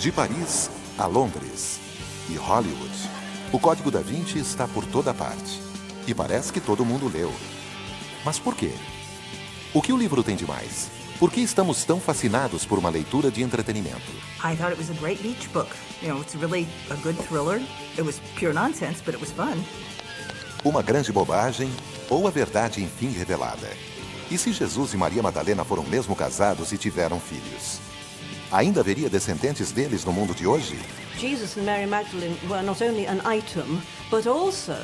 De Paris a Londres e Hollywood, o Código da Vinci está por toda parte. E parece que todo mundo leu. Mas por quê? O que o livro tem de mais? Por que estamos tão fascinados por uma leitura de entretenimento? I thought it was a great beach book. You know, it's really a good thriller. It was pure nonsense, but it was fun. Uma grande bobagem ou a verdade enfim revelada? E se Jesus e Maria Madalena foram mesmo casados e tiveram filhos? Ainda haveria descendentes deles no mundo de hoje? Jesus and Mary Magdalene were not only an item, but also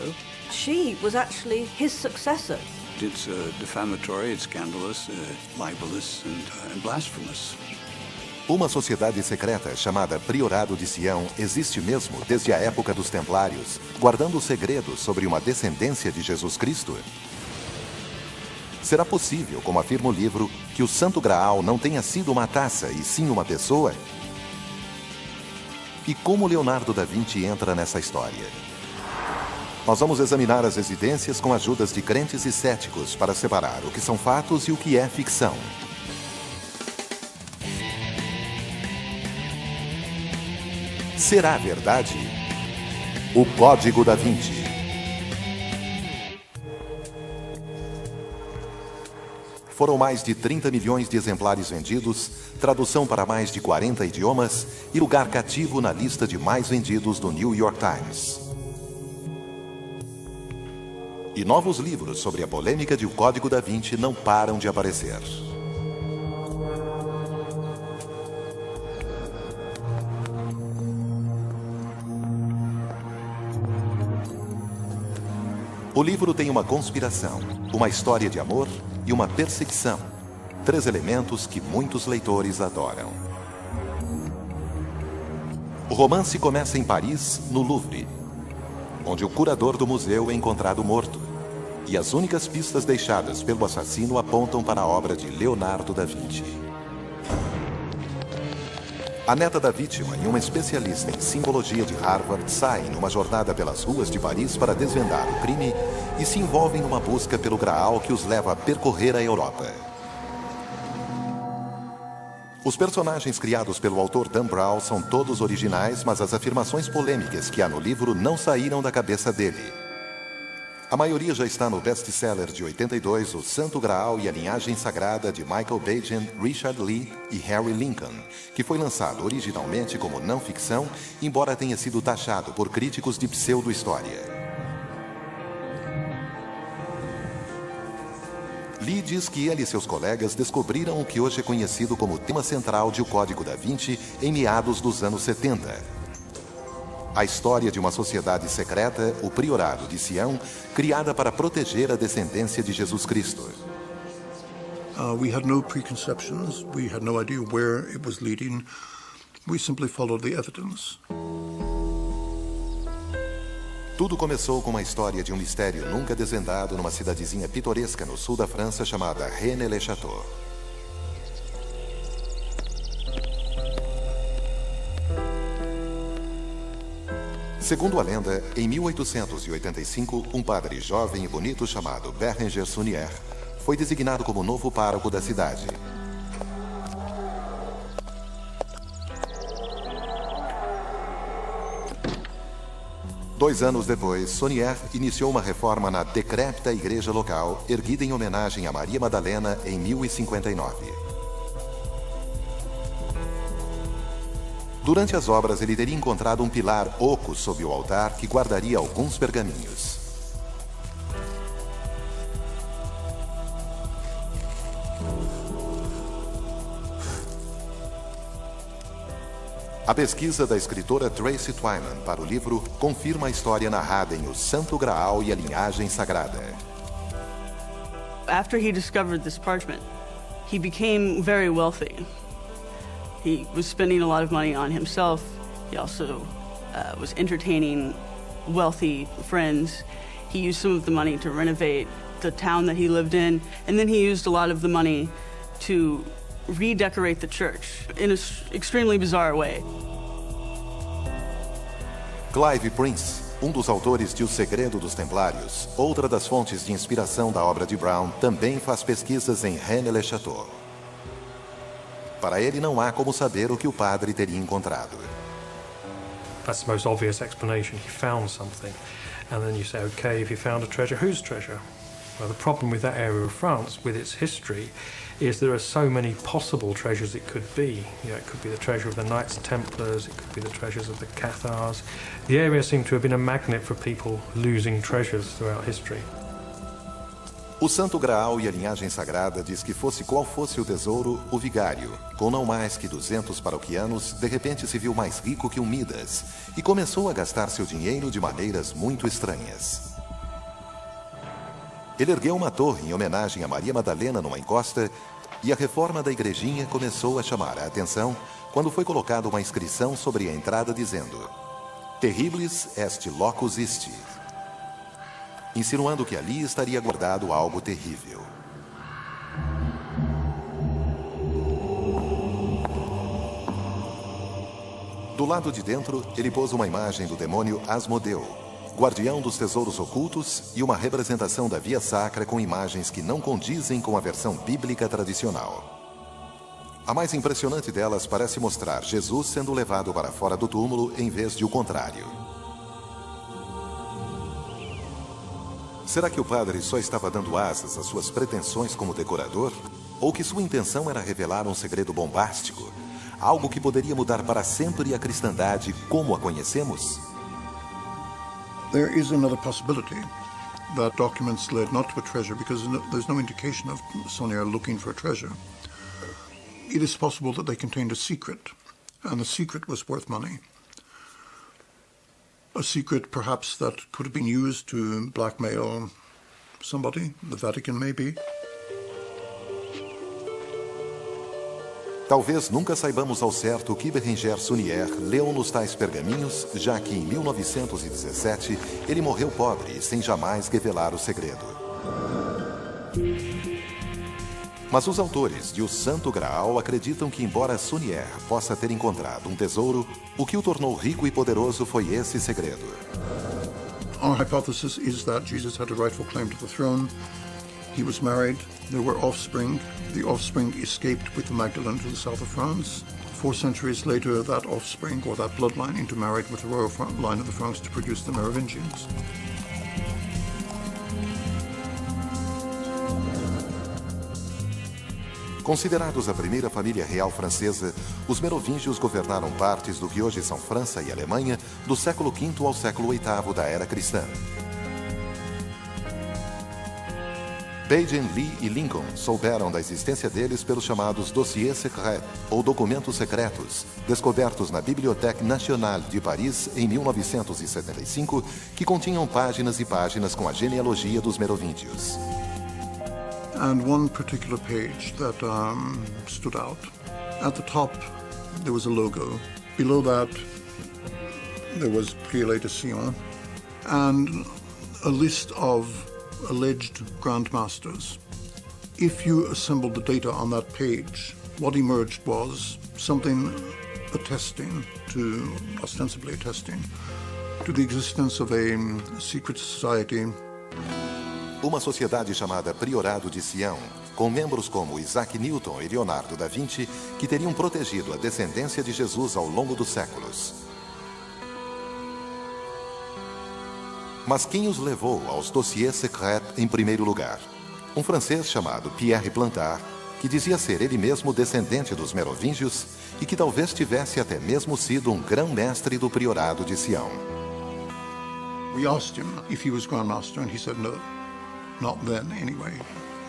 she was actually his successor. It's defamatory, it's scandalous, libelous and blasphemous. Uma sociedade secreta chamada Priorado de Sião existe mesmo desde a época dos Templários, guardando segredos sobre uma descendência de Jesus Cristo? Será possível, como afirma o livro, que o Santo Graal não tenha sido uma taça e sim uma pessoa? E como Leonardo da Vinci entra nessa história? Nós vamos examinar as evidências com ajudas de crentes e céticos para separar o que são fatos e o que é ficção. Será verdade? O Código da Vinci. Foram mais de 30 milhões de exemplares vendidos, tradução para mais de 40 idiomas e lugar cativo na lista de mais vendidos do New York Times. E novos livros sobre a polêmica de O Código da Vinci não param de aparecer. O livro tem uma conspiração, uma história de amor e uma perseguição. 3 elementos que muitos leitores adoram. O romance começa em Paris, no Louvre, onde o curador do museu é encontrado morto. E as únicas pistas deixadas pelo assassino apontam para a obra de Leonardo da Vinci. A neta da vítima e uma especialista em simbologia de Harvard saem numa jornada pelas ruas de Paris para desvendar o crime e se envolvem numa busca pelo Graal que os leva a percorrer a Europa. Os personagens criados pelo autor Dan Brown são todos originais, mas as afirmações polêmicas que há no livro não saíram da cabeça dele. A maioria já está no best-seller de 82, O Santo Graal e a Linhagem Sagrada, de Michael Bajan, Richard Lee e Harry Lincoln, que foi lançado originalmente como não-ficção, embora tenha sido taxado por críticos de pseudo-história. Lee diz que ele e seus colegas descobriram o que hoje é conhecido como tema central de O Código da Vinci em meados dos anos 70. A história de uma sociedade secreta, o Priorado de Sião, criada para proteger a descendência de Jesus Cristo. We had no preconceptions. We had no idea where it was leading. We simply followed the evidence. Tudo começou com uma história de um mistério nunca desvendado numa cidadezinha pitoresca no sul da França chamada Rennes-le-Château. Segundo a lenda, em 1885, um padre jovem e bonito chamado Bérenger Saunière foi designado como novo pároco da cidade. Dois anos depois, Saunière iniciou uma reforma na decrépita igreja local, erguida em homenagem a Maria Madalena em 1059. Durante as obras, ele teria encontrado um pilar oco sob o altar que guardaria alguns pergaminhos. A pesquisa da escritora Tracy Twyman para o livro confirma a história narrada em O Santo Graal e a Linhagem Sagrada. After he discovered this parchment, he became very wealthy. He was spending a lot of money on himself. He also was entertaining wealthy friends. He used some of the money to renovate the town that he lived in, and then he used a lot of the money to redecorate the church in an extremely bizarre way. Clive Prince, um dos autores de O Segredo dos Templários, outra das fontes de inspiração da obra de Brown, também faz pesquisas em Rennes-le-Château. Para ele, não há como saber o que o padre teria encontrado. That's the most obvious explanation. He found something. And then you say, okay, if he found a treasure, whose treasure? Well, the problem with that area of France, with its history, is there are so many possible treasures it could be. You know, it could be the treasure of the Knights Templars, it could be the treasures of the Cathars. The area seemed to have been a magnet for people losing treasures throughout history. O Santo Graal e a linhagem sagrada diz que fosse qual fosse o tesouro, o vigário, com não mais que 200 paroquianos, de repente se viu mais rico que um Midas e começou a gastar seu dinheiro de maneiras muito estranhas. Ele ergueu uma torre em homenagem a Maria Madalena numa encosta e a reforma da igrejinha começou a chamar a atenção quando foi colocada uma inscrição sobre a entrada dizendo Terribilis est locus isti, insinuando que ali estaria guardado algo terrível. Do lado de dentro, ele pôs uma imagem do demônio Asmodeu, guardião dos tesouros ocultos, e uma representação da Via Sacra com imagens que não condizem com a versão bíblica tradicional. A mais impressionante delas parece mostrar Jesus sendo levado para fora do túmulo em vez de o contrário. Será que o padre só estava dando asas às suas pretensões como decorador? Ou que sua intenção era revelar um segredo bombástico? Algo que poderia mudar para sempre a cristandade como a conhecemos? There is another possibility that documents led not to a treasure because there's no indication of Sonier looking for a treasure. It is possible that they contained a secret, and the secret was worth money. A secret perhaps that could have been used to blackmail somebody, the Vatican maybe. Talvez nunca saibamos ao certo o que Bérenger Saunière leu nos tais pergaminhos, já que em 1917 ele morreu pobre, sem jamais revelar o segredo. Mas os autores de O Santo Graal acreditam que, embora Saunière possa ter encontrado um tesouro, o que o tornou rico e poderoso foi esse segredo. Our hypothesis is that Jesus had a rightful claim to the throne. He was married, there were offspring. The offspring escaped with the Magdalene to the south of France. 4 centuries later, that offspring, or that bloodline, intermarried with the royal line of the Franks to produce the Merovingians. Considerados a primeira família real francesa, os merovingios governaram partes do que hoje são França e Alemanha do século V ao século VIII da era cristã. Bacon, Lee e Lincoln souberam da existência deles pelos chamados dossiers secrets, ou documentos secretos, descobertos na Bibliothèque Nationale de Paris em 1975, que continham páginas e páginas com a genealogia dos merovingios. And one particular page that stood out. At the top, there was a logo. Below that, there was Prieuré de Sion and a list of alleged Grand Masters. If you assembled the data on that page, what emerged was something ostensibly attesting to the existence of a secret society. Uma sociedade chamada Priorado de Sião, com membros como Isaac Newton e Leonardo da Vinci, que teriam protegido a descendência de Jesus ao longo dos séculos. Mas quem os levou aos dossiers secrets em primeiro lugar? Um francês chamado Pierre Plantard, que dizia ser ele mesmo descendente dos merovingios e que talvez tivesse até mesmo sido um grão-mestre do Priorado de Sião. We asked him if he was Grand Master and he said no. Not then, anyway.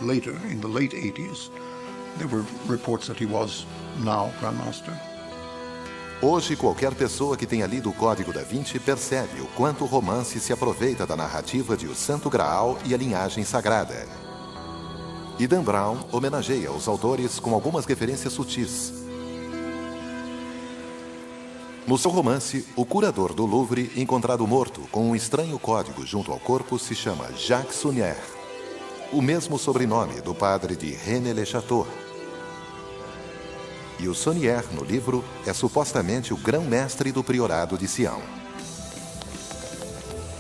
Later, in the late 80s, there were reports that he was now Grand Master. Hoje, qualquer pessoa que tenha lido o Código da Vinci percebe o quanto o romance se aproveita da narrativa de O Santo Graal e a linhagem sagrada. E Dan Brown homenageia os autores com algumas referências sutis. No seu romance, o curador do Louvre, encontrado morto com um estranho código junto ao corpo, se chama Jacques Saunière, o mesmo sobrenome do padre de René Le Chateau. E o Saunière, no livro, é supostamente o grão-mestre do Priorado de Sião.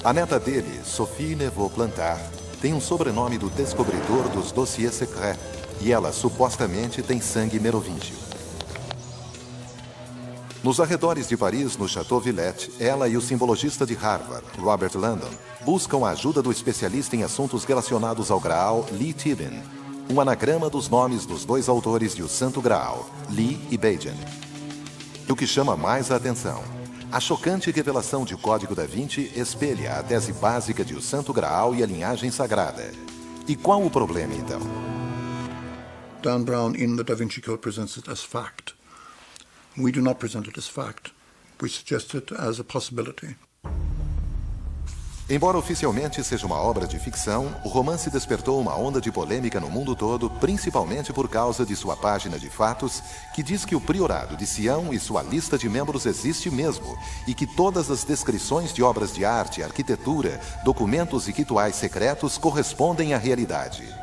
A neta dele, Sophie Neveu Plantard, tem um sobrenome do descobridor dos dossiers secrets, e ela supostamente tem sangue merovingio. Nos arredores de Paris, no Chateau Villette, ela e o simbologista de Harvard, Robert Landon, buscam a ajuda do especialista em assuntos relacionados ao Graal, Lee Tibin, um anagrama dos nomes dos dois autores de O Santo Graal, Lee e Beijan. E o que chama mais a atenção, a chocante revelação de O Código da Vinci espelha a tese básica de O Santo Graal e a linhagem sagrada. E qual o problema, então? Dan Brown in The Da Vinci Code presents it as fact. We do not present it as fact. We suggest it as a possibility. Embora oficialmente seja uma obra de ficção, o romance despertou uma onda de polêmica no mundo todo, principalmente por causa de sua página de fatos, que diz que o Priorado de Sião e sua lista de membros existe mesmo, e que todas as descrições de obras de arte, arquitetura, documentos e rituais secretos correspondem à realidade.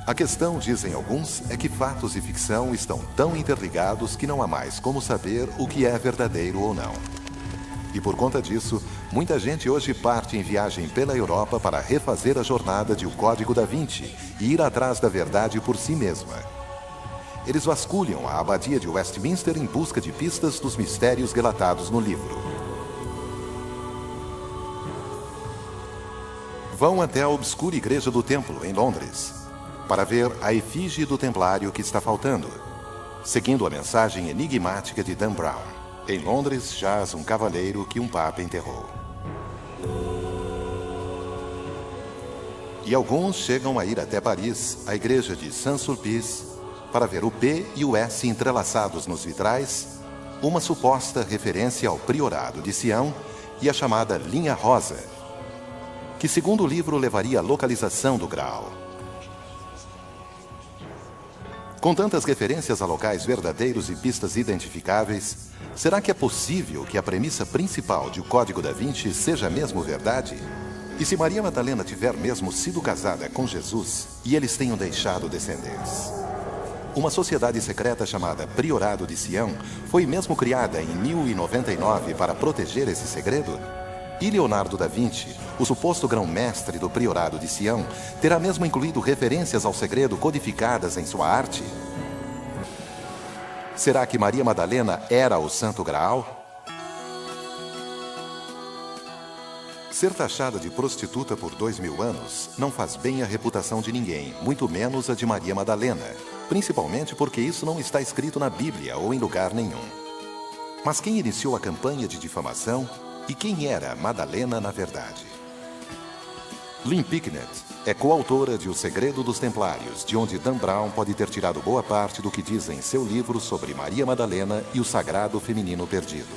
A questão, dizem alguns, é que fatos e ficção estão tão interligados que não há mais como saber o que é verdadeiro ou não. E por conta disso, muita gente hoje parte em viagem pela Europa para refazer a jornada de O Código da Vinci e ir atrás da verdade por si mesma. Eles vasculham a abadia de Westminster em busca de pistas dos mistérios relatados no livro. Vão até a obscura Igreja do Templo, em Londres, para ver a efígie do templário que está faltando, seguindo a mensagem enigmática de Dan Brown. Em Londres jaz um cavaleiro que um papa enterrou. E alguns chegam a ir até Paris, à igreja de Saint-Sulpice, para ver o P e o S entrelaçados nos vitrais, uma suposta referência ao Priorado de Sião e a chamada Linha Rosa, que segundo o livro levaria à localização do Graal. Com tantas referências a locais verdadeiros e pistas identificáveis, será que é possível que a premissa principal de O Código da Vinci seja mesmo verdade? E se Maria Madalena tiver mesmo sido casada com Jesus e eles tenham deixado descendentes? Uma sociedade secreta chamada Priorado de Sião foi mesmo criada em 1099 para proteger esse segredo? E Leonardo da Vinci, o suposto grão-mestre do Priorado de Sião, terá mesmo incluído referências ao segredo codificadas em sua arte? Será que Maria Madalena era o Santo Graal? Ser taxada de prostituta por 2000 anos não faz bem à reputação de ninguém, muito menos a de Maria Madalena, principalmente porque isso não está escrito na Bíblia ou em lugar nenhum. Mas quem iniciou a campanha de difamação? E quem era Madalena na verdade? Lynn Picknett é coautora de O Segredo dos Templários, de onde Dan Brown pode ter tirado boa parte do que diz em seu livro sobre Maria Madalena e o sagrado feminino perdido.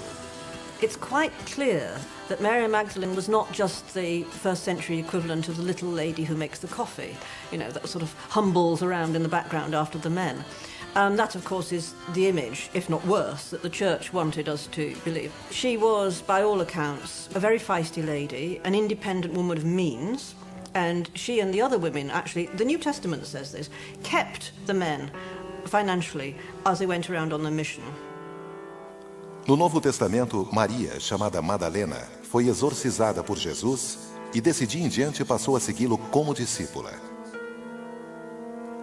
It's quite clear that Mary Magdalene was not just the first century equivalent of the little lady who makes the coffee, that sort of humbles around in the background after the men. That, of course, is the image, if not worse, that the church wanted us to believe. She was, by all accounts, a very feisty lady, an independent woman of means, and she and the other women, actually, the New Testament says this, kept the men financially as they went around on their mission. No Novo Testamento, Maria, chamada Madalena, foi exorcizada por Jesus e desse dia em diante passou a segui-lo como discípula.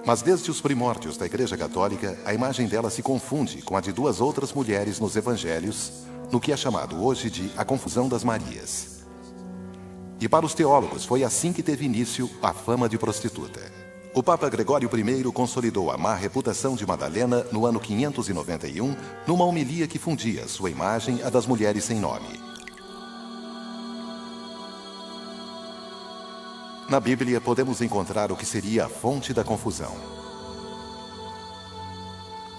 Mas desde os primórdios da Igreja Católica, a imagem dela se confunde com a de duas outras mulheres nos Evangelhos, no que é chamado hoje de a confusão das Marias. E para os teólogos foi assim que teve início a fama de prostituta. O Papa Gregório I consolidou a má reputação de Madalena no ano 591, numa homilia que fundia sua imagem à das mulheres sem nome. Na Bíblia, podemos encontrar o que seria a fonte da confusão.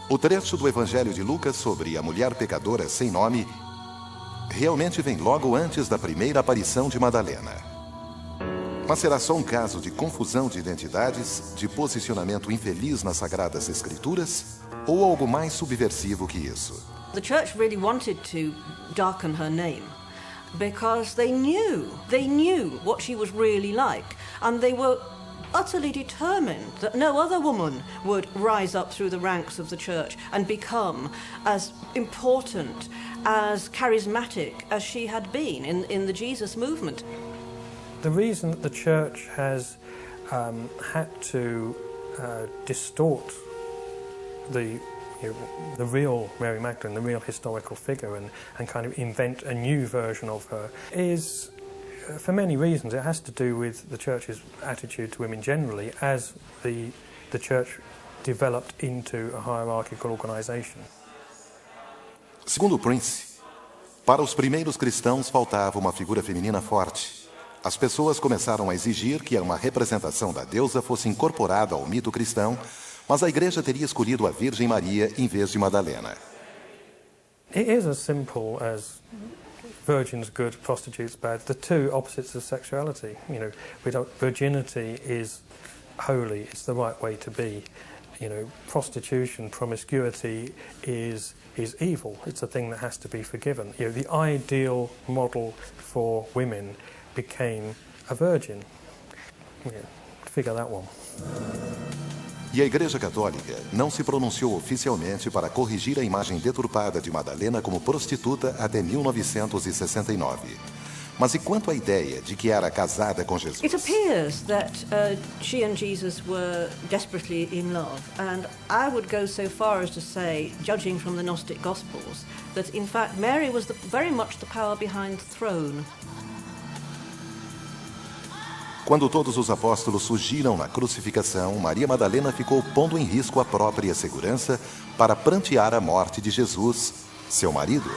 O trecho do Evangelho de Lucas sobre a mulher pecadora sem nome realmente vem logo antes da primeira aparição de Madalena. Mas será só um caso de confusão de identidades, de posicionamento infeliz nas Sagradas Escrituras, ou algo mais subversivo que isso? The church really wanted to darken her name. Because they knew what she was really like, and they were utterly determined that no other woman would rise up through the ranks of the church and become as important, as charismatic as she had been in the Jesus movement. The reason that the church has had to distort the real Mary Magdalene, the real historical figure, and kind of invent a new version of her is, for many reasons, it has to do with the Church's attitude to women generally as the Church developed into a hierarchical organisation. Segundo Prince, para os primeiros cristãos faltava uma figura feminina forte. As pessoas começaram a exigir que uma representação da deusa fosse incorporada ao mito cristão, mas a Igreja teria escolhido a Virgem Maria em vez de Madalena. It is as simple as virgins good, prostitutes bad. The two opposites of sexuality. Virginity is holy. It's the right way to be. Prostitution, promiscuity is evil. It's a thing that has to be forgiven. The ideal model for women became a virgin. Figure that one. E a Igreja Católica não se pronunciou oficialmente para corrigir a imagem deturpada de Madalena como prostituta até 1969. Mas e quanto à ideia de que era casada com Jesus? It appears that she and Jesus were desperately in love, and I would go so far as to say, judging from the Gnostic Gospels, that in fact Mary was very much the power behind the throne. Quando todos os apóstolos surgiram na crucificação, Maria Madalena ficou pondo em risco a própria segurança para prantear a morte de Jesus, seu marido.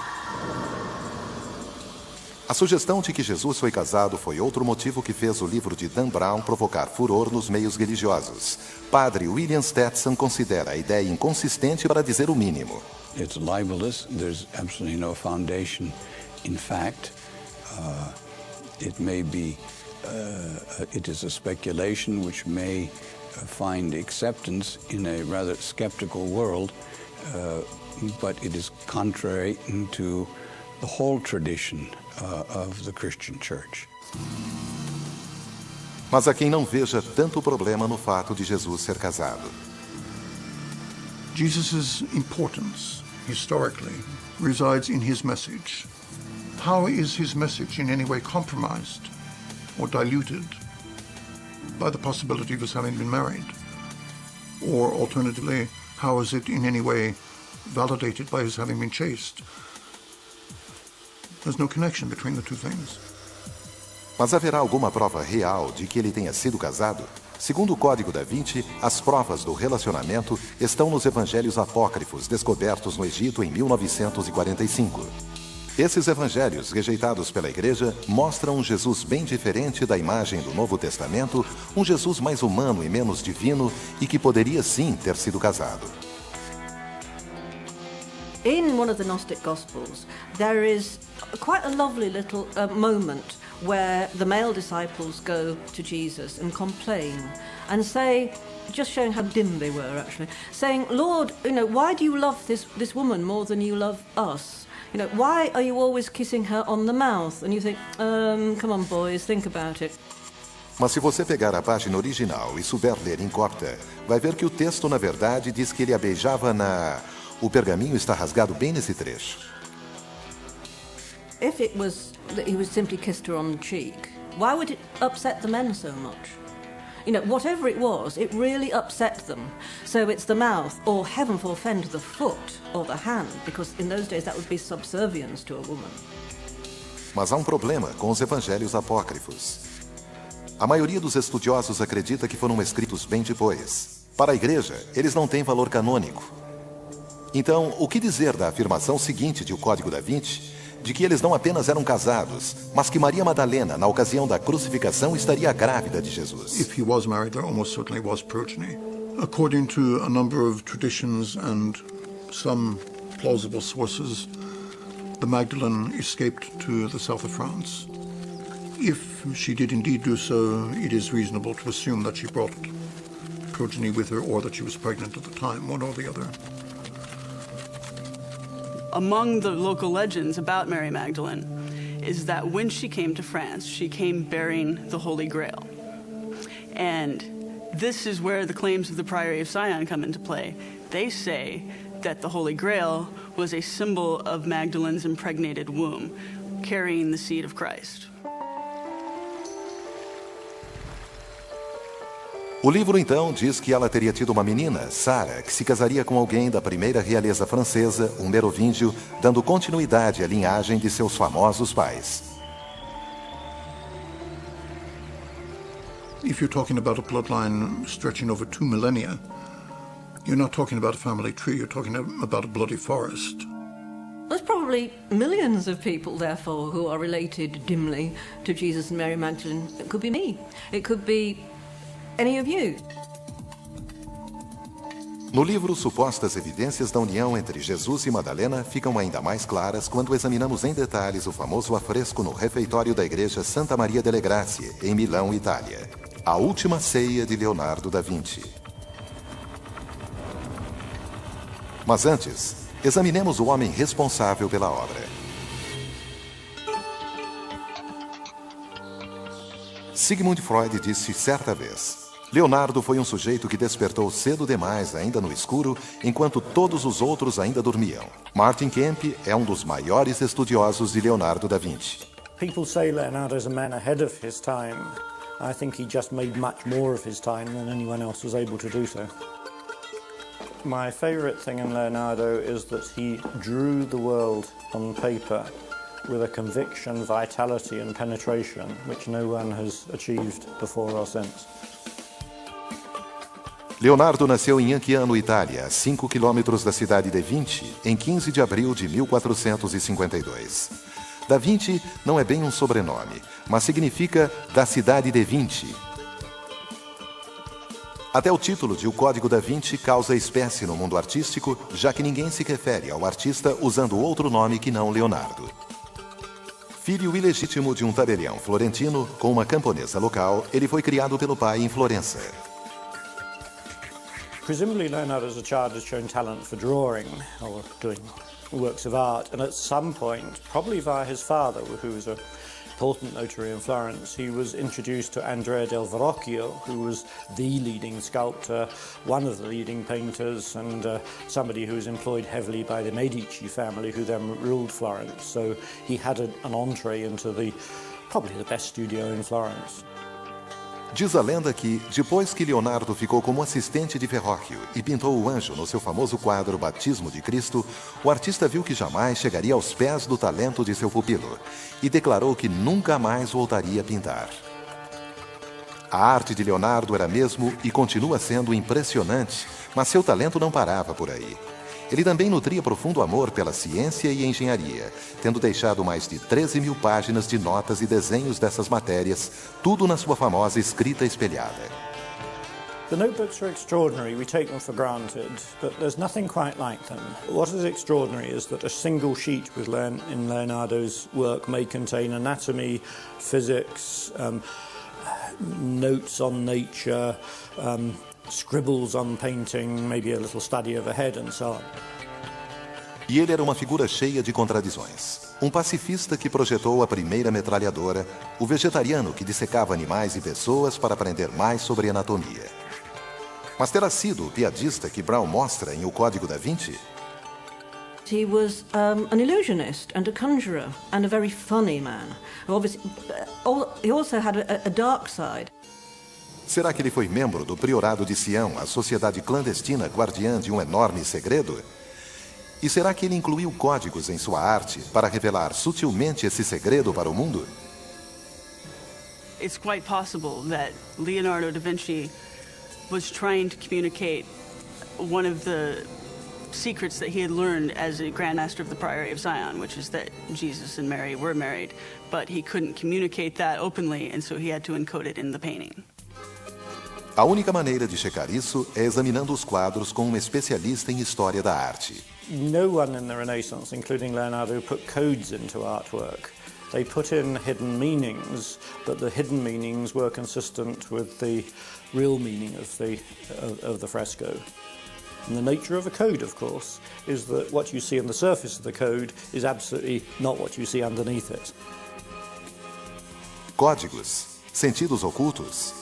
A sugestão de que Jesus foi casado foi outro motivo que fez o livro de Dan Brown provocar furor nos meios religiosos. Padre William Stetson considera a ideia inconsistente para dizer o mínimo. It's libelous. There's absolutely no foundation in fact. It may be it is a speculation which may find acceptance in a rather skeptical world, but it is contrary to the whole tradition of the Christian Church. Mas há quem não veja tanto problema no fato de Jesus ser casado. Jesus' importance, historically, resides in his message. How is his message in any way compromised or diluted by the possibility of his having been married? Or alternatively, how is it in any way validated by his having been chaste? There's no connection between the two things. Mas haverá alguma prova real de que ele tenha sido casado? Segundo o Código da Vinci, as provas do relacionamento estão nos evangelhos apócrifos descobertos no Egito em 1945. Esses evangelhos, rejeitados pela Igreja, mostram um Jesus bem diferente da imagem do Novo Testamento, um Jesus mais humano e menos divino e que poderia sim ter sido casado. In one of the Gnostic Gospels, there is quite a lovely little moment where the male disciples go to Jesus and complain and say, just showing how dim they were actually, saying, Lord, why do you love this woman more than you love us? Why are you always kissing her on the mouth? And you think, come on boys, think about it. Mas se você pegar a página original e souber ler em copta, vai ver que o texto, na verdade, diz que ele a beijava na... O pergaminho está rasgado bem nesse trecho. If it was that he was simply kissed her on the cheek, why would it upset the men so much? Whatever it was, it really upset them. So it's the mouth, or heaven forfend, the foot, or the hand, because in those days that would be subservience to a woman. Mas há um problema com os evangelhos apócrifos. A maioria dos estudiosos acredita que foram escritos bem depois. Para a Igreja, eles não têm valor canônico. Então, o que dizer da afirmação seguinte de O Código da Vinci, de que eles não apenas eram casados, mas que Maria Madalena, na ocasião da crucificação, estaria grávida de Jesus? If he was married, there almost certainly was progeny. According to a number of traditions and some plausible sources, the Magdalene escaped to the south of France. If she did indeed do so, it is reasonable to assume that she brought progeny with her or that she was pregnant at the time, one or the other. Among the local legends about Mary Magdalene is that when she came to France, she came bearing the Holy Grail. And this is where the claims of the Priory of Sion come into play. They say that the Holy Grail was a symbol of Magdalene's impregnated womb, carrying the seed of Christ. O livro, então, diz que ela teria tido uma menina, Sara, que se casaria com alguém da primeira realeza francesa, um merovíndio, dando continuidade à linhagem de seus famosos pais. If you're talking about a bloodline stretching over 2 millennia, you're not talking about a family tree, you're talking about a bloody forest. There's probably millions of people, therefore, who are related dimly to Jesus and Mary Magdalene. It could be me. It could be any of you. No livro, supostas evidências da união entre Jesus e Madalena ficam ainda mais claras quando examinamos em detalhes o famoso afresco no refeitório da igreja Santa Maria delle Grazie, em Milão, Itália. A Última Ceia de Leonardo da Vinci. Mas antes, examinemos o homem responsável pela obra. Sigmund Freud disse certa vez: Leonardo foi um sujeito que despertou cedo demais, ainda no escuro, enquanto todos os outros ainda dormiam. Martin Kemp é um dos maiores estudiosos de Leonardo da Vinci. People say Leonardo is a man ahead of his time. I think he just made much more of his time than anyone else was able to do so. My favorite thing in Leonardo is that he drew the world on paper with a conviction, vitality and penetration which no one has achieved before or since. Leonardo nasceu em Anciano, Itália, a 5 quilômetros da cidade de Vinci, em 15 de abril de 1452. Da Vinci não é bem um sobrenome, mas significa da cidade de Vinci. Até o título de O Código da Vinci causa espécie no mundo artístico, já que ninguém se refere ao artista usando outro nome que não Leonardo. Filho ilegítimo de um tabelião florentino com uma camponesa local, ele foi criado pelo pai em Florença. Presumably Leonardo as a child has shown talent for drawing or doing works of art, and at some point, probably via his father, who was an important notary in Florence, he was introduced to Andrea del Verrocchio, who was the leading sculptor, one of the leading painters, and somebody who was employed heavily by the Medici family, who then ruled Florence. So he had an entree into probably the best studio in Florence. Diz a lenda que, depois que Leonardo ficou como assistente de Verrocchio e pintou o anjo no seu famoso quadro Batismo de Cristo, o artista viu que jamais chegaria aos pés do talento de seu pupilo e declarou que nunca mais voltaria a pintar. A arte de Leonardo era mesmo e continua sendo impressionante, mas seu talento não parava por aí. Ele também nutria profundo amor pela ciência e engenharia, tendo deixado mais de 13.000 páginas de notas e desenhos dessas matérias, tudo na sua famosa escrita espelhada. The notebooks are extraordinary, we take them for granted, but there's nothing quite like them. What is extraordinary is that a single sheet in Leonardo's work may contain anatomy, physics, notes on nature, scribbles on painting, maybe a little study of a head and so on. E ele era uma figura cheia de contradições. Um pacifista que projetou a primeira metralhadora, o vegetariano que dissecava animais e pessoas para aprender mais sobre anatomia. Mas terá sido o piadista que Brown mostra em O Código da Vinci? He was an illusionist and a conjurer and a very funny man. Obviously, he also had a dark side. Será que ele foi membro do Priorado de Sião, a sociedade clandestina guardiã de um enorme segredo? E será que ele incluiu códigos em sua arte para revelar sutilmente esse segredo para o mundo? It's quite possible that Leonardo da Vinci was trying to communicate one of the secrets that he had learned as a Grand Master of the Priory of Zion, which is that Jesus and Mary were married, but he couldn't communicate that openly, and so he had to encode it in the painting. A única maneira de checar isso é examinando os quadros com um especialista em história da arte. No one in the Renaissance, including Leonardo, put codes into artwork. They put in hidden meanings, but the hidden meanings were consistent with the real meaning of the fresco. And the nature of a code, of course, is that what you see on the surface of the code is absolutely not what you see underneath it. Códigos, sentidos ocultos.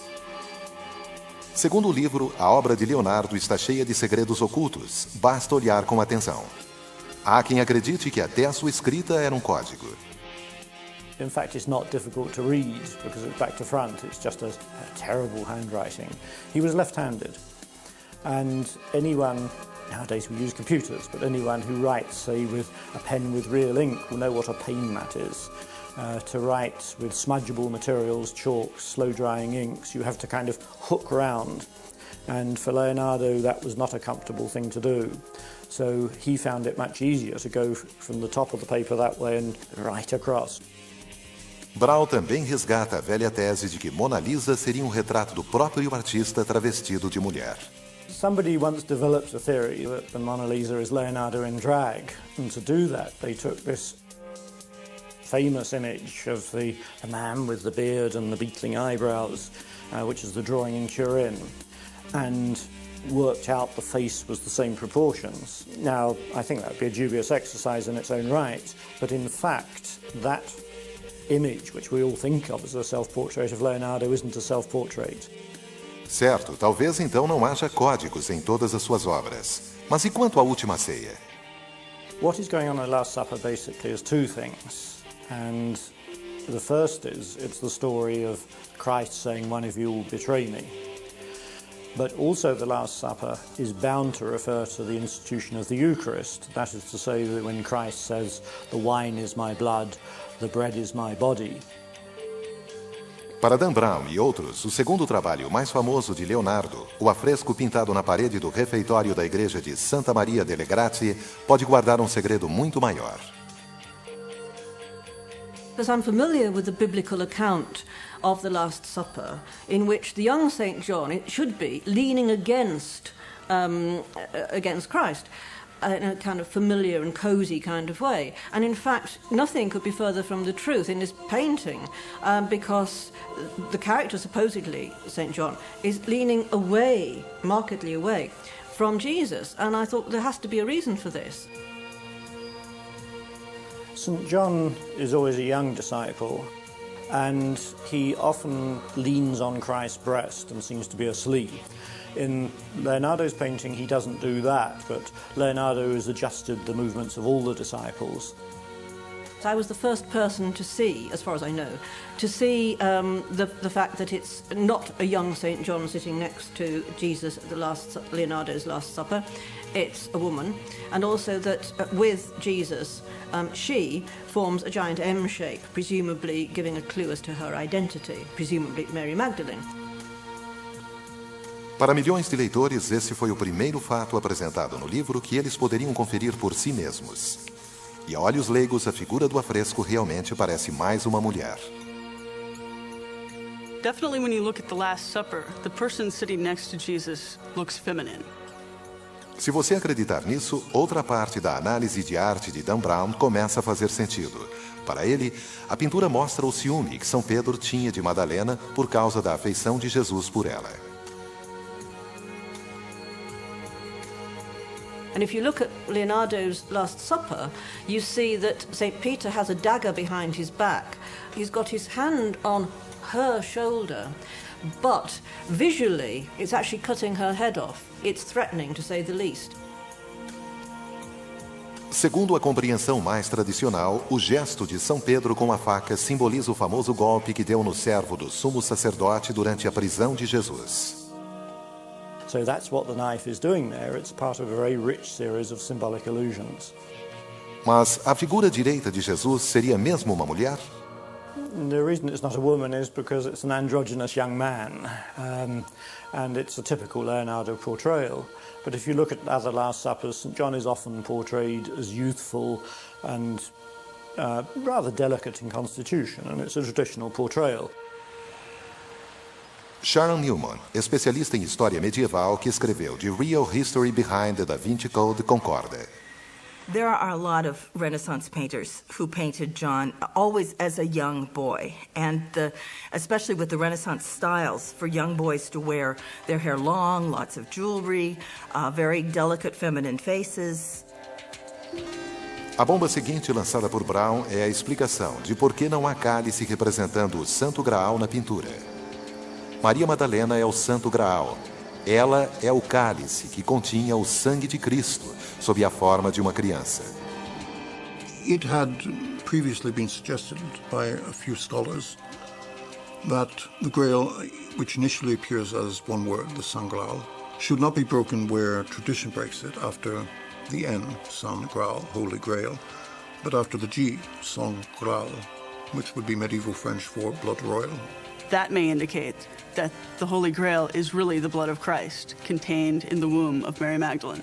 Segundo o livro, a obra de Leonardo está cheia de segredos ocultos, basta olhar com atenção. Há quem acredite que até a sua escrita era um código. In fact, it's not difficult to read because it's back to front. It's just a terrible handwriting. He was left-handed, and anyone, nowadays we use computers, but anyone who writes, say, with a pen with real ink will know what a pain that is. To write with smudgeable materials, chalks, slow-drying inks, you have to kind of hook round. And for Leonardo, that was not a comfortable thing to do. So he found it much easier to go from the top of the paper that way and right across. Braun também resgata a velha tese de que Mona Lisa seria retrato do próprio artista travestido de mulher. Somebody once developed a theory that the Mona Lisa is Leonardo in drag, and to do that they took this famous image of the man with the beard and the beetling eyebrows, which is the drawing in Turin, and worked out the face was the same proportions. Now, I think that would be a dubious exercise in its own right, but in fact, that image, which we all think of as a self-portrait of Leonardo, isn't a self-portrait. Certo, talvez então não haja códigos em todas as suas obras. Mas e quanto à Última Ceia? What is going on in the Last Supper basically is two things. And the first is, it's the story of Christ saying, "One of you will betray me." But also the Last Supper is bound to refer to the institution of the Eucharist. That is to say that when Christ says, "The wine is my blood, the bread is my body." Para Dan Brown e outros, o segundo trabalho mais famoso de Leonardo, o afresco pintado na parede do refeitório da igreja de Santa Maria delle Grazie, pode guardar um segredo muito maior. Because I'm familiar with the biblical account of the Last Supper, in which the young St. John, it should be, leaning against Christ in a kind of familiar and cosy kind of way. And in fact, nothing could be further from the truth in this painting, because the character, supposedly, St. John, is leaning away, markedly away, from Jesus. And I thought there has to be a reason for this. St. John is always a young disciple, and he often leans on Christ's breast and seems to be asleep. In Leonardo's painting, he doesn't do that, but Leonardo has adjusted the movements of all the disciples. I was the first person to see, as far as I know, to see the fact that it's not a young St. John sitting next to Jesus at Leonardo's Last Supper. It's a woman, and also that with Jesus, she forms a giant M shape, presumably giving a clue as to her identity, presumably Mary Magdalene. Para milhões de leitores, esse foi o primeiro fato apresentado no livro que eles poderiam conferir por si mesmos. E a olhos leigos, a figura do afresco realmente parece mais uma mulher. Definitely when you look at the Last Supper, the person sitting next to Jesus looks feminine. Se você acreditar nisso, outra parte da análise de arte de Dan Brown começa a fazer sentido. Para ele, a pintura mostra o ciúme que São Pedro tinha de Madalena por causa da afeição de Jesus por ela. And if you look at Leonardo's Last Supper, you see that St. Peter has a dagger behind his back. He's got his hand on her shoulder, but visually it's actually cutting her head off. It's threatening, to say the least. Segundo a compreensão mais tradicional, o gesto de São Pedro com a faca simboliza o famoso golpe que deu no servo do sumo sacerdote durante a prisão de Jesus. So that's what the knife is doing there. It's part of a very rich series of symbolic illusions. Mas a figura direita de Jesus seria mesmo uma mulher? The reason it's not a woman is because it's an androgynous young man, and it's a typical Leonardo portrayal. But if you look at other Last Suppers, St. John is often portrayed as youthful and rather delicate in constitution, and it's a traditional portrayal. Sharon Newman, especialista em história medieval que escreveu The Real History Behind the Da Vinci Code, concorda. There are a lot of Renaissance painters who painted John always as a young boy, and especially with the Renaissance styles for young boys to wear their hair long, lots of jewelry, very delicate feminine faces. A bomba seguinte lançada por Brown é a explicação de por que não há cálice representando o Santo Graal na pintura. Maria Madalena é o Santo Graal. Ela é o cálice que continha o sangue de Cristo, sob a forma de uma criança. It had previously been suggested by a few scholars that the Grail, which initially appears as one word, the San Graal, should not be broken where tradition breaks it after the N, San Graal, Holy Grail, but after the G, Sang Graal, which would be medieval French for blood royal. That may indicate that the Holy Grail is really the blood of Christ contained in the womb of Mary Magdalene.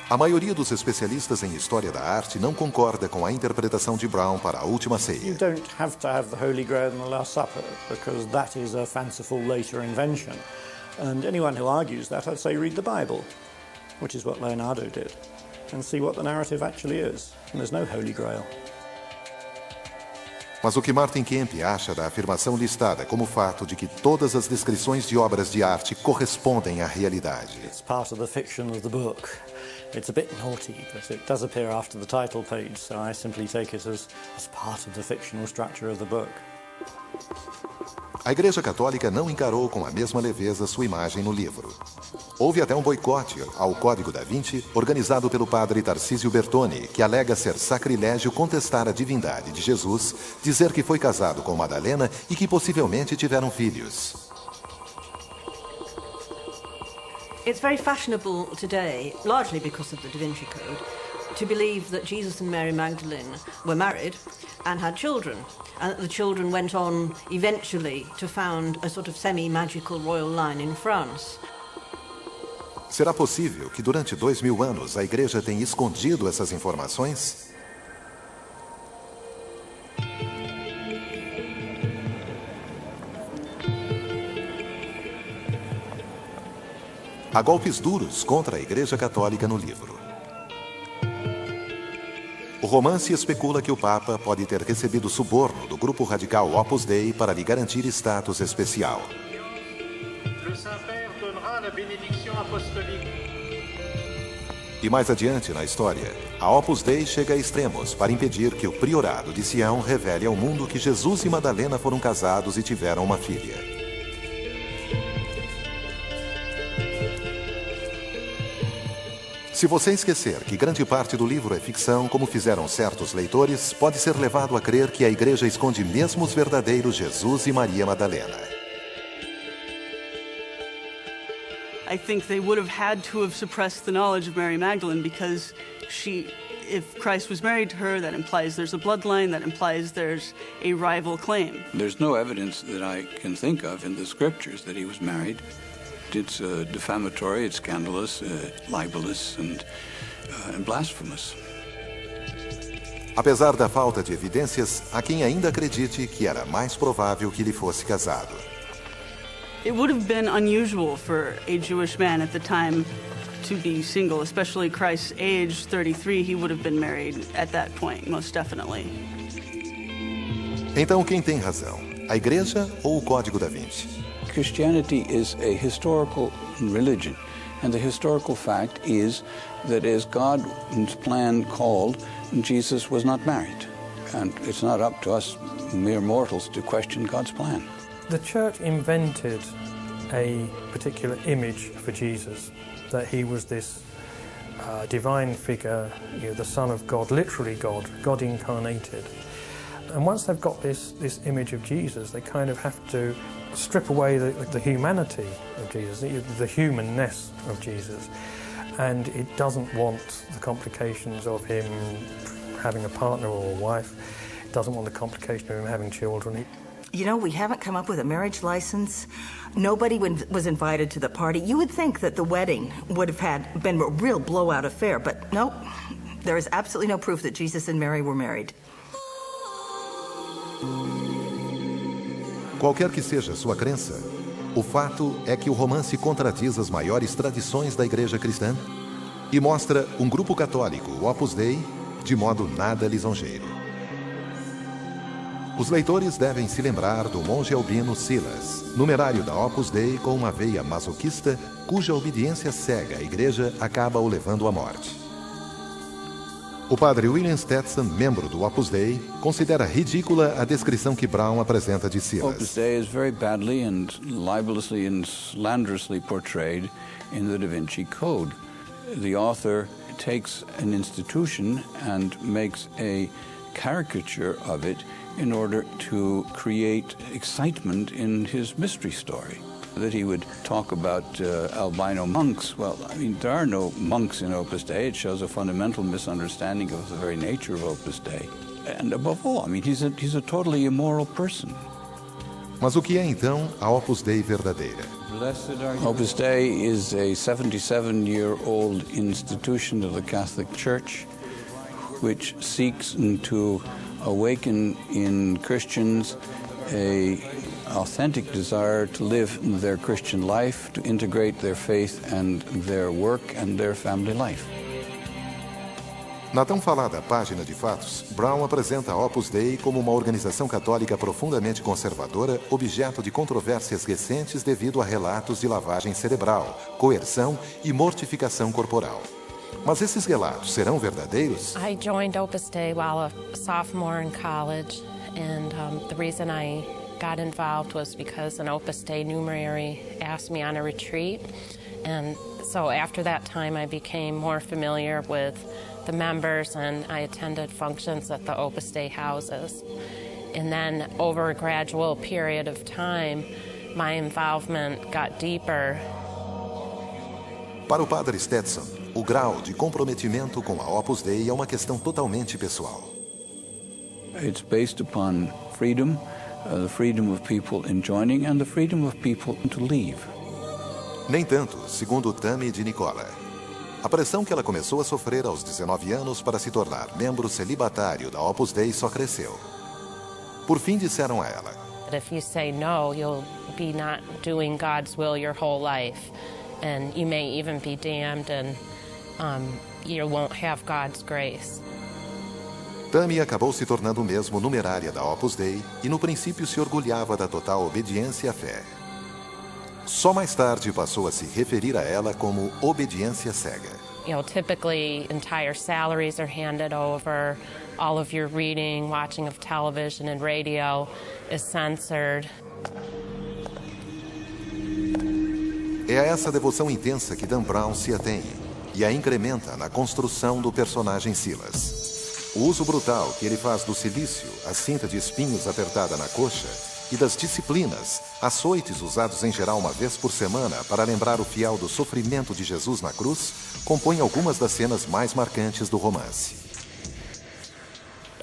A maioria dos especialistas em história da arte não concorda com a interpretação de Brown para a Última Ceia. You don't have to have the Holy Grail in the Last Supper, because that is a fanciful later invention. And anyone who argues that, I'd say read the Bible, which is what Leonardo did, and see what the narrative actually is. And there's no Holy Grail. Mas o que Martin Kemp acha da afirmação listada como fato de que todas as descrições de obras de arte correspondem à realidade? It's part of the fiction of the book. It's a bit naughty, but it does appear after the title page, so I simply take it as part of the fictional structure of the book. A Igreja Católica não encarou com a mesma leveza sua imagem no livro. Houve até um boicote ao Código da Vinci, organizado pelo padre Tarcísio Bertoni, que alega ser sacrilégio contestar a divindade de Jesus, dizer que foi casado com Madalena e que possivelmente tiveram filhos. It's very fashionable today, largely because of the Da Vinci Code, to believe that Jesus and Mary Magdalene were married and had children, and that the children went on eventually to found a sort of semi-magical royal line in France. Será possível que durante 2000 anos a Igreja tenha escondido essas informações? Há golpes duros contra a Igreja Católica no livro. O romance especula que o Papa pode ter recebido suborno do grupo radical Opus Dei para lhe garantir status especial. E mais adiante na história, a Opus Dei chega a extremos para impedir que o priorado de Sião revele ao mundo que Jesus e Madalena foram casados e tiveram uma filha. Se você esquecer que grande parte do livro é ficção, como fizeram certos leitores, pode ser levado a crer que a Igreja esconde mesmo os verdadeiros Jesus e Maria Madalena. I think they would have had to have suppressed the knowledge of Mary Magdalene because if Christ was married to her, that implies there's a bloodline, that implies there's a rival claim. There's no evidence that I can think of in the scriptures that he was married. It's defamatory, it's scandalous, libelous, and blasphemous. Apesar da falta de evidências, há quem ainda acredite que era mais provável que ele fosse casado. It would have been unusual for a Jewish man at the time to be single, especially Christ's age, 33. He would have been married at that point, most definitely. Então quem tem razão? A Igreja ou o Código da Vinci? Christianity is a historical religion, and the historical fact is that as God's plan called, Jesus was not married. And it's not up to us mere mortals to question God's plan. The church invented a particular image for Jesus, that he was this divine figure, the Son of God, literally God incarnated. And once they've got this image of Jesus, they kind of have to strip away the humanity of Jesus, the humanness of Jesus. And it doesn't want the complications of him having a partner or a wife. It doesn't want the complication of him having children. You know, we haven't come up with a marriage license. Nobody was invited to the party. You would think that the wedding would have been a real blowout affair, but no, there is absolutely no proof that Jesus and Mary were married. Qualquer que seja sua crença, o fato é que o romance contradiz as maiores tradições da Igreja cristã e mostra um grupo católico, o Opus Dei, de modo nada lisonjeiro. Os leitores devem se lembrar do monge albino Silas, numerário da Opus Dei com uma veia masoquista, cuja obediência cega à Igreja acaba o levando à morte. O padre William Stetson, membro do Opus Dei, considera ridícula a descrição que Brown apresenta de Silas. Opus Dei is very badly and libelously and slanderously portrayed in the Da Vinci Code. The author takes an institution and makes a caricature of it in order to create excitement in his mystery story. That he would talk about albino monks. Well, I mean, there are no monks in Opus Dei. It shows a fundamental misunderstanding of the very nature of Opus Dei. And above all, I mean, he's a totally immoral person. Mas o que é então a Opus Dei verdadeira? Opus Dei is a 77-year-old institution of the Catholic Church which seeks to awaken in Christians a authentic desire to live their Christian life, to integrate their faith and their work and their family life. Na tão falada página de fatos, Brown apresenta a Opus Dei como uma organização católica profundamente conservadora, objeto de controvérsias recentes devido a relatos de lavagem cerebral, coerção e mortificação corporal. Mas esses relatos serão verdadeiros? I joined Opus Dei while a sophomore in college, and the reason I got involved was because an Opus Dei numerary asked me on a retreat, and so after that time I became more familiar with the members, and I attended functions at the Opus Dei houses. And then over a gradual period of time, my involvement got deeper. Para o padre Stetson, o grau de comprometimento com a Opus Dei é uma questão totalmente pessoal. It's based upon freedom, the freedom of people in joining and the freedom of people to leave. Nem tanto, segundo Tammy de Nicola. A pressão que ela começou a sofrer aos 19 anos para se tornar membro celibatário da Opus Dei só cresceu. Por fim, disseram a ela: If you say no, you'll be not doing God's will your whole life, and you may even be damned, and you won't have God's grace. Tammy acabou se tornando mesmo numerária da Opus Dei e no princípio se orgulhava da total obediência à fé. Só mais tarde passou a se referir a ela como obediência cega. You know, typically entire salaries are handed over, all of your reading, watching of television and radio is censored. É a essa devoção intensa que Dan Brown se atém e a incrementa na construção do personagem Silas. O uso brutal que ele faz do cilício, a cinta de espinhos apertada na coxa, e das disciplinas, açoites usados em geral uma vez por semana para lembrar o fiel do sofrimento de Jesus na cruz, compõem algumas das cenas mais marcantes do romance.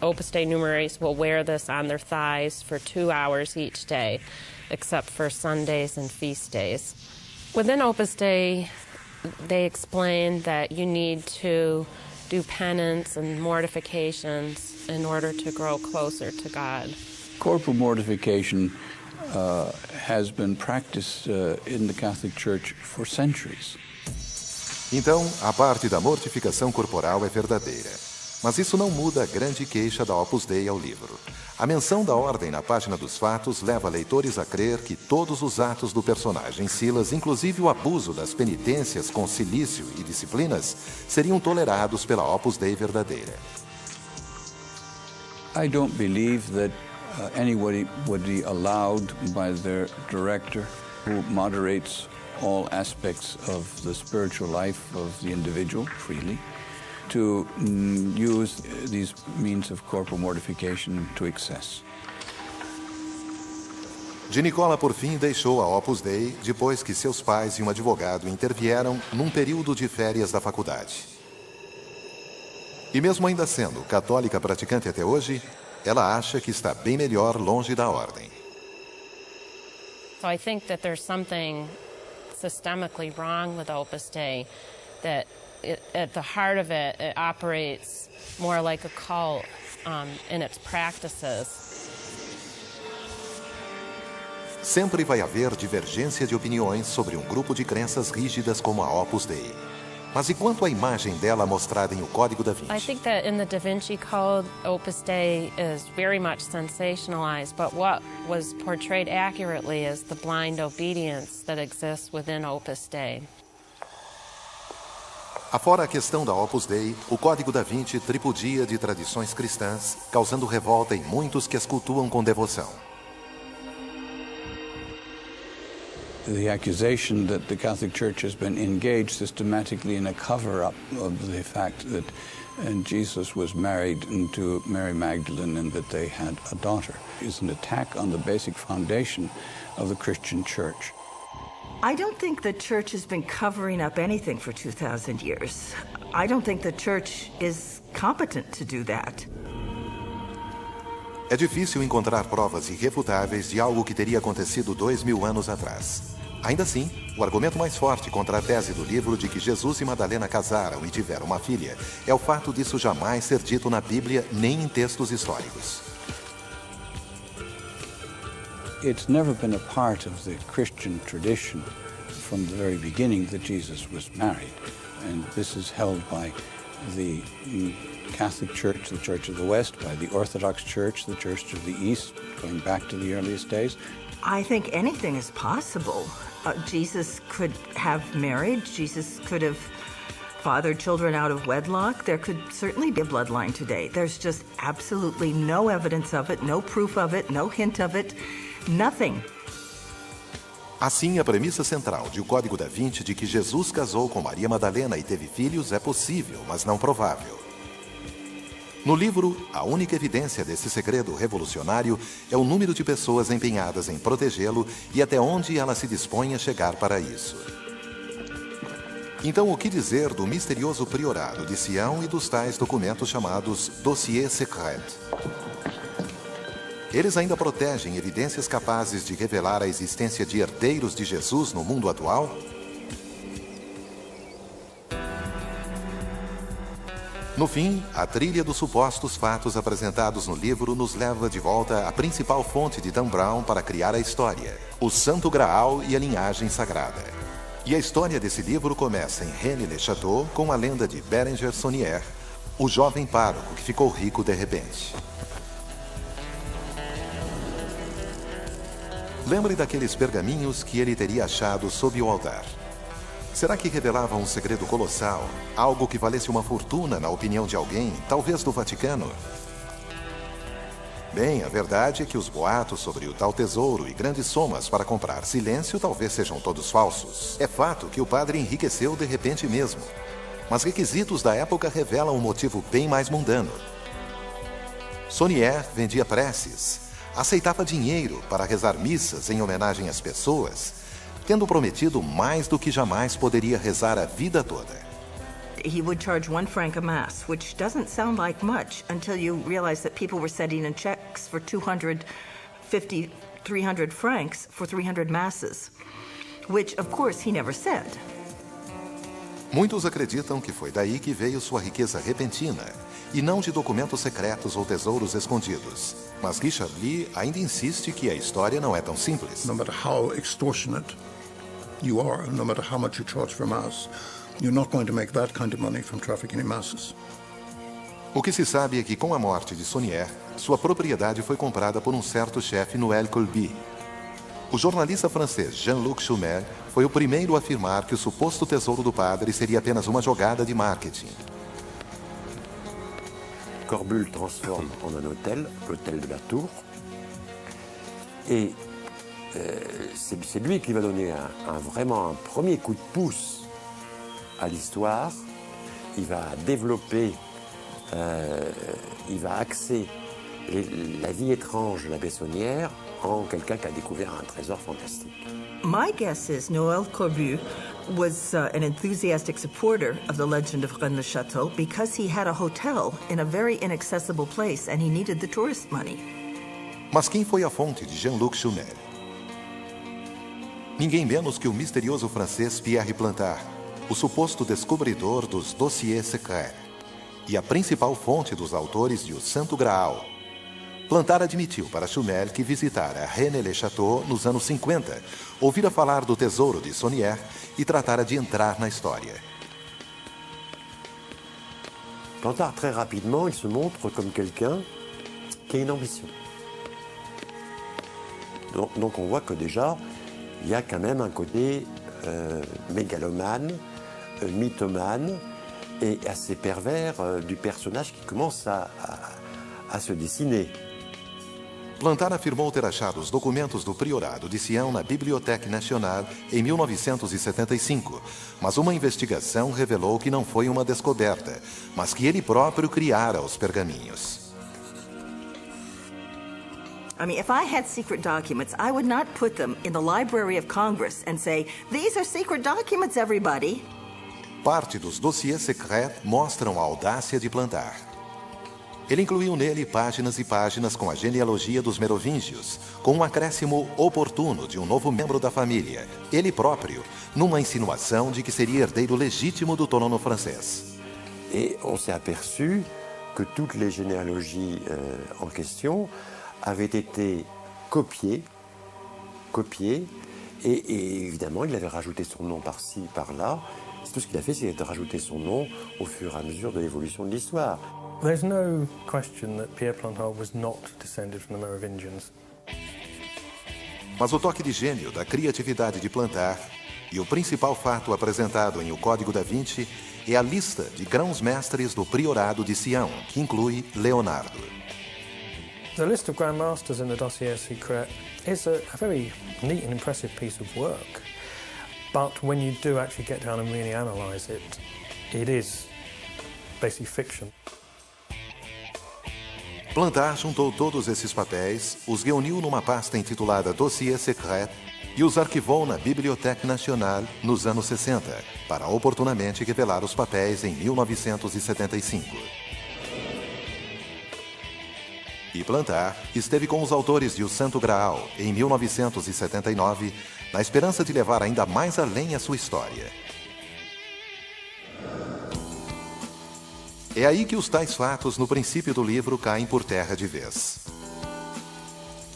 Opus Dei numeraries will wear this on their thighs for 2 hours each day, except for Sundays and feast days. Within Opus Dei, they explain that you need to do penance and mortifications in order to grow closer to God. Corporal mortification has been practiced in the Catholic Church for centuries. Então, a parte da mortificação corporal é verdadeira. Mas isso não muda a grande queixa da Opus Dei ao livro. A menção da ordem na página dos fatos leva leitores a crer que todos os atos do personagem Silas, inclusive o abuso das penitências com cilício e disciplinas, seriam tolerados pela Opus Dei verdadeira. I don't believe that anybody would be allowed by their director, who moderates all aspects of the spiritual life of the individual freely, to use these means of corporal mortification to excess. De Nicola, por fim, deixou a Opus Dei depois que seus pais e um advogado intervieram num período de férias da faculdade. E mesmo ainda sendo católica praticante até hoje, ela acha que está bem melhor longe da ordem. So I think that there's something systemically wrong with Opus Dei, that at the heart of it, it operates more like a cult in its practices. Sempre vai haver divergência de opiniões sobre um grupo de crenças rígidas como a Opus Dei. Mas e quanto à imagem dela mostrada em O Código da Vinci? I think that in the Da Vinci Code, Opus Dei is very much sensationalized, but what was portrayed accurately is the blind obedience that exists within Opus Dei. Afora a questão da Opus Dei, o Código da Vinci tripudia de tradições cristãs, causando revolta em muitos que as cultuam com devoção. the accusation that the Catholic Church has been engaged systematically in a cover-up of the fact that Jesus was married to Mary Magdalene and that they had a daughter is an attack on the basic foundation of the Christian Church. I don't think the church has been covering up anything for 2,000 years. I don't think the church is competent to do that. É difícil encontrar provas irrefutáveis de algo que teria acontecido 2000 anos atrás. Ainda assim, o argumento mais forte contra a tese do livro de que Jesus e Madalena casaram e tiveram uma filha é o fato disso jamais ser dito na Bíblia nem em textos históricos. It's never been a part of the Christian tradition from the very beginning that Jesus was married. And this is held by the Catholic Church, the Church of the West, by the Orthodox Church, the Church of the East, going back to the earliest days. I think anything is possible. Jesus could have married. Jesus could have fathered children out of wedlock. There could certainly be a bloodline today. There's just absolutely no evidence of it, no proof of it, no hint of it, nothing. Assim, a premissa central de O Código da Vinci de que Jesus casou com Maria Madalena e teve filhos é possível, mas não provável. No livro, a única evidência desse segredo revolucionário é o número de pessoas empenhadas em protegê-lo e até onde ela se dispõe a chegar para isso. Então, o que dizer do misterioso priorado de Sião e dos tais documentos chamados Dossier Secret? Eles ainda protegem evidências capazes de revelar a existência de herdeiros de Jesus no mundo atual? No fim, a trilha dos supostos fatos apresentados no livro nos leva de volta à principal fonte de Dan Brown para criar a história, o Santo Graal e a linhagem sagrada. E a história desse livro começa em Rennes-le-Château com a lenda de Bérenger Saunier, o jovem pároco que ficou rico de repente. Lembre daqueles pergaminhos que ele teria achado sob o altar. Será que revelavam um segredo colossal, algo que valesse uma fortuna na opinião de alguém, talvez do Vaticano? Bem, a verdade é que os boatos sobre o tal tesouro e grandes somas para comprar silêncio talvez sejam todos falsos. É fato que o padre enriqueceu de repente mesmo, mas requisitos da época revelam um motivo bem mais mundano. Saunier vendia preces, aceitava dinheiro para rezar missas em homenagem às pessoas, tendo prometido mais do que jamais poderia rezar a vida toda. He would charge 1 franc a mass, which doesn't sound like much until you realize that people were sending in checks for 250, 300 francs for 300 masses, which, of course, he never said. Muitos acreditam que foi daí que veio sua riqueza repentina, e não de documentos secretos ou tesouros escondidos. Mas Richard Lee ainda insiste que a história não é tão simples. No matter how extortionate you are, no matter how much you charge for mass, you're not going to make that kind of money from trafficking in masses. O que se sabe é que com a morte de Saunier, sua propriedade foi comprada por um certo chefe Noël Colby. O jornalista francês Jean-Luc Chumel foi o primeiro a afirmar que o suposto tesouro do padre seria apenas uma jogada de marketing. Corbu le transforme en un hôtel, l'hôtel de la Tour, et c'est lui qui va donner vraiment un premier coup de pouce à l'histoire. Il va développer, il va axer la vie étrange de l'abbé Saunier en quelqu'un qui a découvert un trésor fantastique. My guess is Noël Corbu was an enthusiastic supporter of the legend of Rennes-le-Château because he had a hotel in a very inaccessible place and he needed the tourist money. Mas quem foi a fonte de Jean-Luc Chumel? Ninguém menos que o misterioso francês Pierre Plantard, o suposto descobridor dos Dossiers Secrets e a principal fonte dos autores de O Santo Graal. Plantard admitiu para Chumel que visitara Rennes-le-Château nos anos 50, ouvira falar do tesouro de Saunier e tratara de entrar na história. Plantard, très rapidement, il se montre comme quelqu'un qui a une ambition. Donc on voit que déjà, il y a quand même un côté mégalomane, mythomane et assez pervers du personnage qui commence à se dessiner. Plantar afirmou ter achado os documentos do priorado de Sião na Bibliothèque Nationale em 1975, mas uma investigação revelou que não foi uma descoberta, mas que ele próprio criara os pergaminhos. I mean, if I had secret documents, I would not put them in the Library of Congress and say, "These are secret documents, everybody." Parte dos dossiês secrets mostram a audácia de Plantar. Ele incluiu nele páginas e páginas com a genealogia dos merovingios, com um acréscimo oportuno de um novo membro da família, ele próprio, numa insinuação de que seria herdeiro legítimo do trono francês. Et on s'est aperçu que toutes les généalogies en question avaient été copiées, et évidemment il avait rajouté son nom par-ci, par-là. Tout ce qu'il a fait, c'est de rajouter son nom au fur et à mesure de l'évolution de l'histoire. There's no question that Pierre Plantard was not descended from the Merovingians. Mas o toque de gênio da criatividade de Plantard e o principal fato apresentado em O Código da Vinci é a lista de grãos-mestres do priorado de Sião, que inclui Leonardo. The list of Grand Masters in the Dossier Secret is a very neat and impressive piece of work. But when you do actually get down and really analyse it, it is basically fiction. Plantard juntou todos esses papéis, os reuniu numa pasta intitulada Dossier Secret e os arquivou na Bibliothèque Nationale nos anos 60, para oportunamente revelar os papéis em 1975. E Plantard esteve com os autores de O Santo Graal em 1979, na esperança de levar ainda mais além a sua história. É aí que os tais fatos no princípio do livro caem por terra de vez.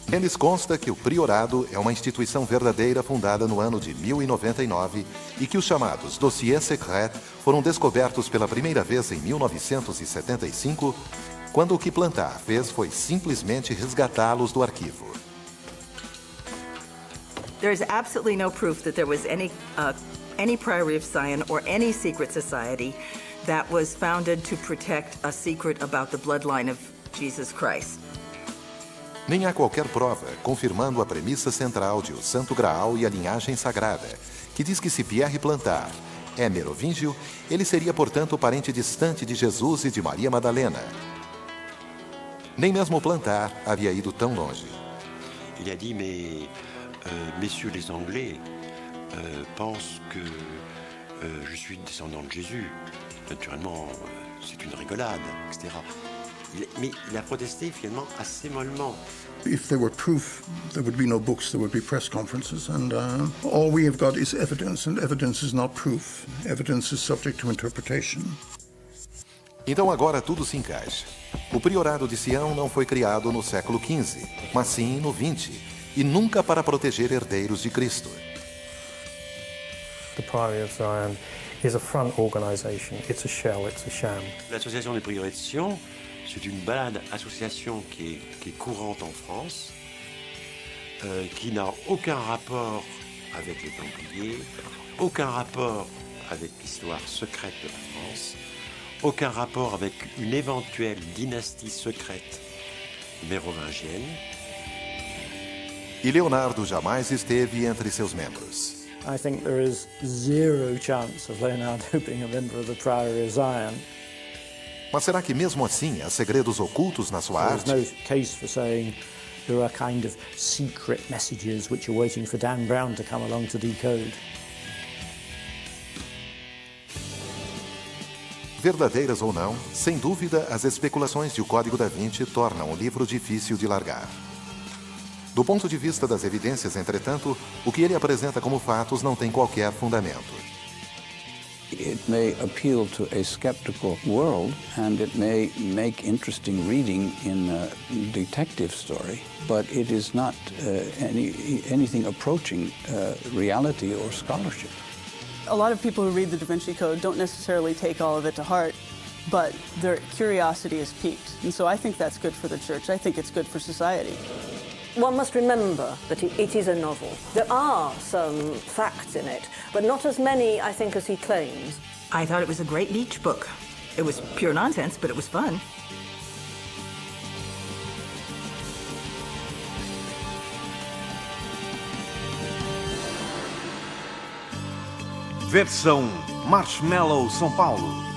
Neles consta que o priorado é uma instituição verdadeira fundada no ano de 1099 e que os chamados Dossiers Secrets foram descobertos pela primeira vez em 1975, quando o que Plantard fez foi simplesmente resgatá-los do arquivo. There is absolutely no proof that there was any Priory of Sion or any secret society that was founded to protect a secret about the bloodline of Jesus Christ. Nem há qualquer prova confirmando a premissa central de O Santo Graal e a linhagem sagrada, que diz que se Pierre Plantard é merovingio, ele seria, portanto, parente distante de Jesus e de Maria Madalena. Nem mesmo Plantard havia ido tão longe. Il a dit, mais messieurs les Anglais pensent que je suis descendant de Jésus. Naturellement, c'est une rigolade, etc. Mais il a protesté finalement assez mollement. If there were proof, there would be no books, there would be press conferences, and all we have got is evidence, and evidence is not proof. Evidence is subject to interpretation. Então agora tudo se encaixa. O priorado de Sião não foi criado no século XV, mas sim no XX, e nunca para proteger herdeiros de Cristo. The Priory of Zion is a front organisation. It's a shell, it's a sham. L'association des prieurés de Sion, c'est une balade association qui est courante en France, qui n'a aucun rapport avec les Templiers, aucun rapport avec l'histoire secrète de la France, aucun rapport avec une éventuelle dynastie secrète mérovingienne. E Leonardo jamais esteve entre seus membros. I think there is zero chance of Leonardo being a member of the Priory of Zion. Mas será que mesmo assim há segredos ocultos na sua arte? There's no case for saying there are kind of secret messages which are waiting for Dan Brown to come along to decode. Verdadeiras ou não, sem dúvida, as especulações de O Código da Vinci tornam o livro difícil de largar. Do ponto de vista das evidências, entretanto, o que ele apresenta como fatos não tem qualquer fundamento. It may appeal to a skeptical world, and it may make interesting reading in a detective story, but it is not anything approaching reality or scholarship. A lot of people who read the Da Vinci Code don't necessarily take all of it to heart, but their curiosity is piqued. And so I think that's good for the church. I think it's good for society. One must remember that it is a novel. There are some facts in it, but not as many, I think, as he claims. I thought it was a great Nietzsche book. It was pure nonsense, but it was fun. Versão Marshmallow São Paulo.